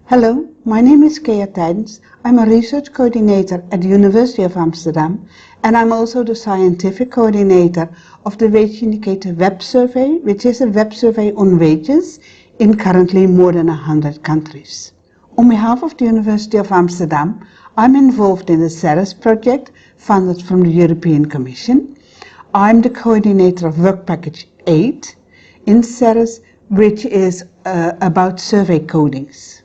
Hello, my name is Tijdens. I'm a research coordinator at the University of Amsterdam, and I'm also the scientific coordinator of the Wage Indicator Web Survey, which is a web survey on wages in currently more than 100 countries. On behalf of the University of Amsterdam, I'm involved in the SERISS project funded from the European Commission. I'm the coordinator of Work Package 8 in SERISS, which is about survey codings.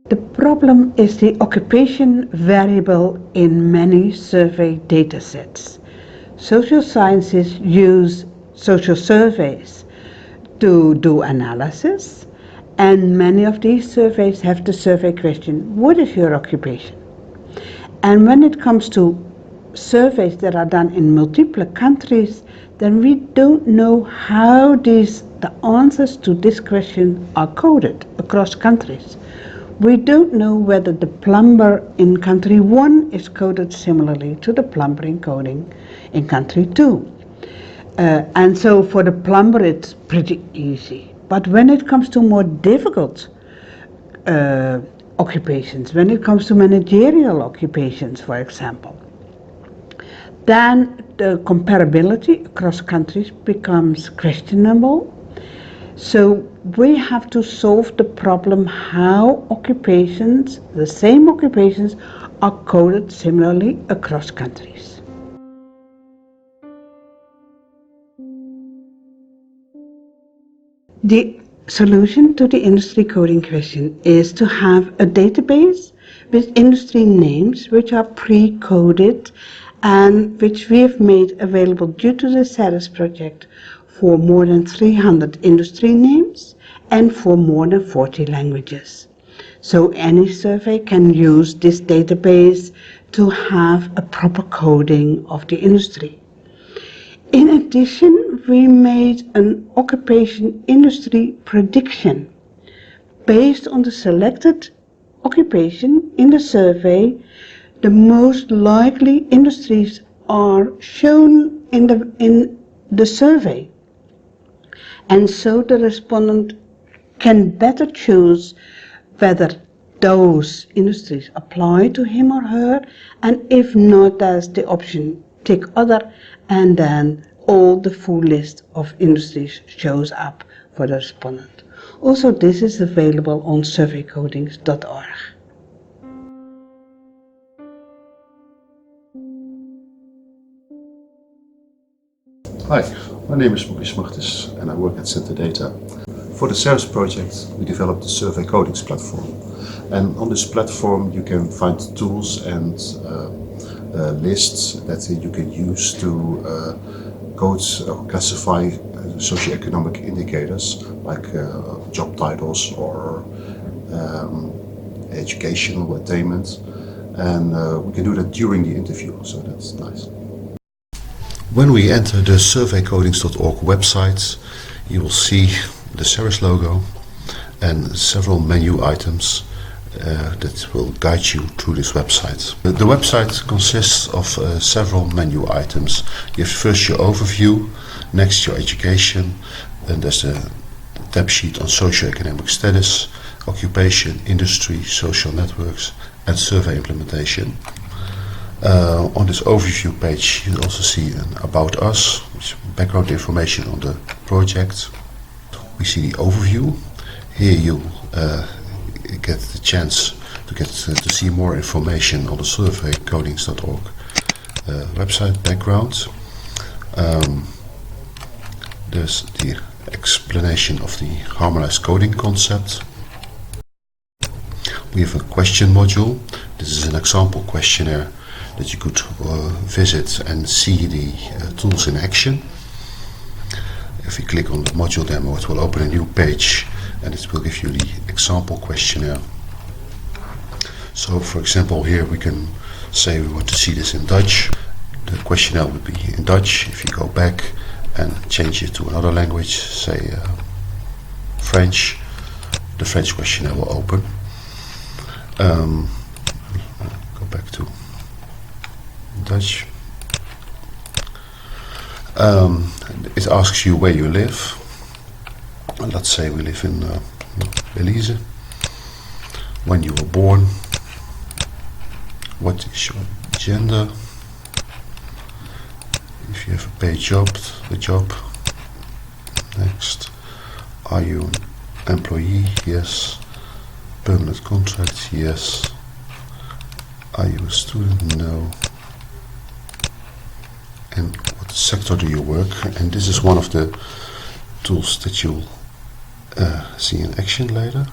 The problem is the occupation variable in many survey datasets. Social sciences use social surveys to do analysis, and many of these surveys have the survey question, what is your occupation? And when it comes to surveys that are done in multiple countries, then we don't know how the answers to this question are coded across countries. We don't know whether the plumber in country 1 is coded similarly to the plumber coding in country 2. And so for the plumber it's pretty easy. But when it comes to more difficult occupations, when it comes to managerial occupations, for example, then the comparability across countries becomes questionable. So we have to solve the problem how occupations, the same occupations, are coded similarly across countries. The solution to the industry coding question is to have a database with industry names which are pre-coded and which we have made available due to the SERISS project for more than 300 industry names and for more than 40 languages. So any survey can use this database to have a proper coding of the industry. In addition, we made an occupation industry prediction. Based on the selected occupation in the survey, the most likely industries are shown in the survey. And so the respondent can better choose whether those industries apply to him or her, and if not, there's the option tick other, and then all the full list of industries shows up for the respondent. Also, this is available on surveycodings.org. Hi, my name is Maurice and I work at Center Data. For the SERISS project, we developed the Survey Codings platform. And on this platform you can find tools and lists that you can use to code or classify socioeconomic indicators like job titles or educational attainment. And we can do that during the interview, so that's nice. When we enter the surveycodings.org website, you will see the SERISS logo and several menu items that will guide you through this website. The website consists of several menu items. You have first your overview, next your education, then there's a tab sheet on socioeconomic status, occupation, industry, social networks and survey implementation. On this overview page you also see an About Us, which is background information on the project. We see the overview. Here you get the chance to see more information on the surveycodings.org website background. There's the explanation of the harmonized coding concept. We have a question module. This is an example questionnaire that you could visit and see the tools in action. If you click on the module demo, it will open a new page and it will give you the example questionnaire. So for example, here we can say we want to see this in Dutch. The questionnaire would be in Dutch. If you go back and change it to another language, say French, the French questionnaire will open. Go back to language. It asks you where you live. Let's say we live in Belize. When you were born. What is your gender? If you have a paid job, the job. Next. Are you an employee? Yes. Permanent contract? Yes. Are you a student? No. And what sector do you work? And this is one of the tools that you'll see in action later.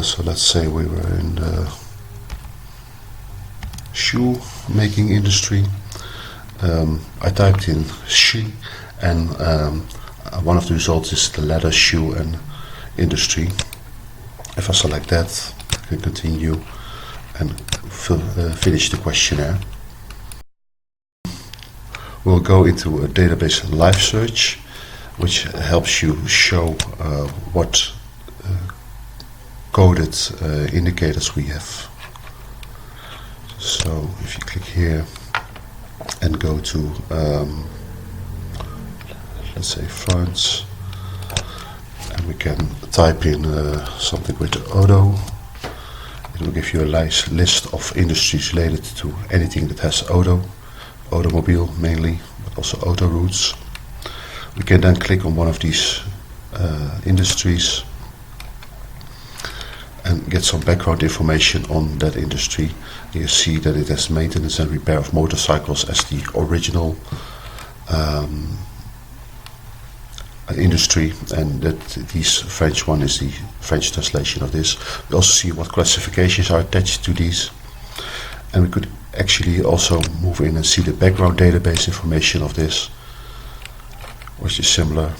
So let's say we were in the shoe making industry. I typed in she, and one of the results is the leather, shoe and industry. If I select that, I can continue and finish the questionnaire. We'll go into a database live search, which helps you show what coded indicators we have. So if you click here and go to, let's say France, and we can type in something with auto, it will give you a nice list of industries related to anything that has automobile mainly, but also auto routes. We can then click on one of these industries and get some background information on that industry. You see that it has maintenance and repair of motorcycles as the original industry, and that this French one is the French translation of this. We also see what classifications are attached to these, and we could actually also move in and see the background database information of this, which is similar,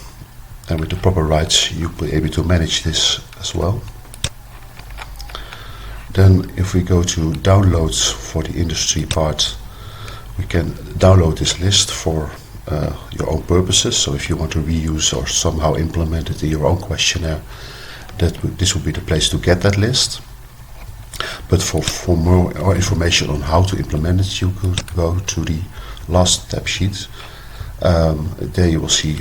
and with the proper rights you'll be able to manage this as well. Then if we go to downloads for the industry part, we can download this list for your own purposes. So if you want to reuse or somehow implement it in your own questionnaire, this would be the place to get that list. But for more information on how to implement it, you could go to the last tab sheet. There you will see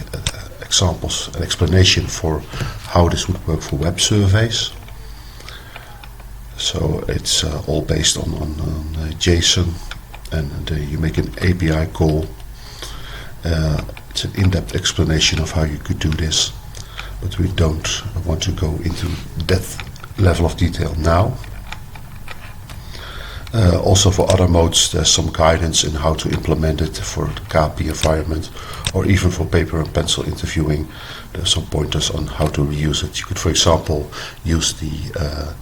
examples, an explanation for how this would work for web surveys. So it's all based on JSON, and you make an API call. It's an in-depth explanation of how you could do this, but we don't want to go into that level of detail now. Also for other modes, there's some guidance in how to implement it for the KP environment, or even for paper and pencil interviewing. There's some pointers on how to reuse it. You could, for example, use the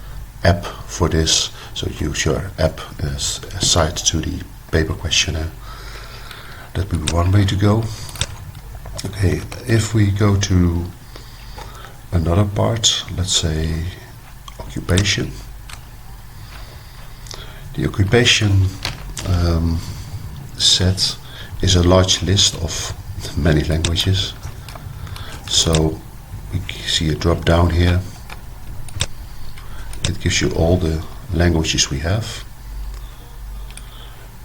app for this, so use your app as a side to the paper questionnaire. That would be one way to go. Okay, if we go to another part, let's say occupation. The occupation set is a large list of many languages. So we see a drop down here. It gives you all the languages we have.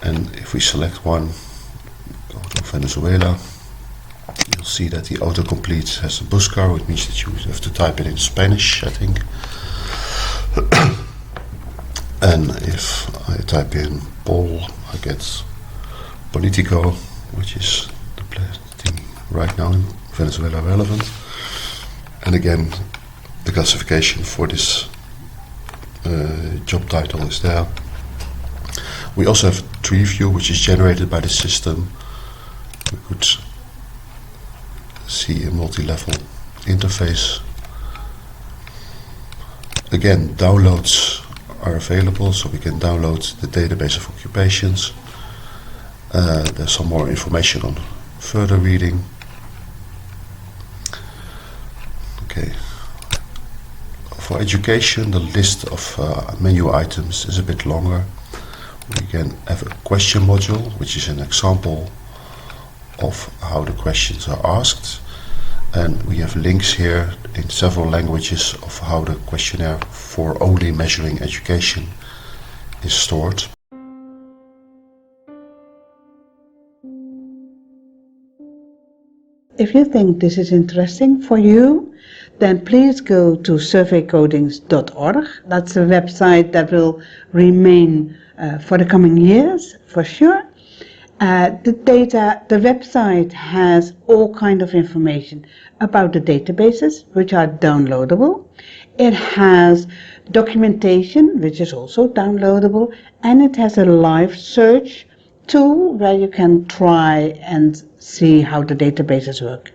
And if we select one, go to Venezuela, you'll see that the autocomplete has a buscar, which means that you have to type it in Spanish, I think. And if I type in Pol, I get Politico, which is the thing right now in Venezuela relevant. And again, the classification for this job title is there. We also have a tree view, which is generated by the system. We could see a multi-level interface. Again, downloads are available, so we can download the database of occupations. There's some more information on further reading. Okay. For education, the list of menu items is a bit longer. We can have a question module, which is an example of how the questions are asked. And we have links here in several languages of how the questionnaire for only measuring education is stored. if you think this is interesting for you, then please go to surveycodings.org. That's a website that will remain for the coming years, for sure. The website has all kind of information about the databases, which are downloadable. It has documentation, which is also downloadable, and it has a live search tool where you can try and see how the databases work.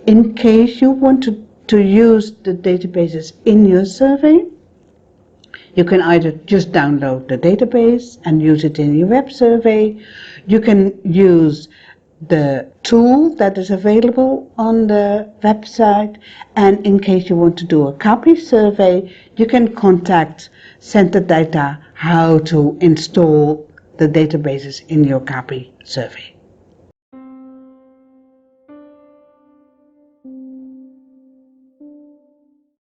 In case you want to use the databases in your survey, you can either just download the database and use it in your web survey. You can use the tool that is available on the website, and in case you want to do a copy survey, you can contact Center Data how to install the databases in your copy survey.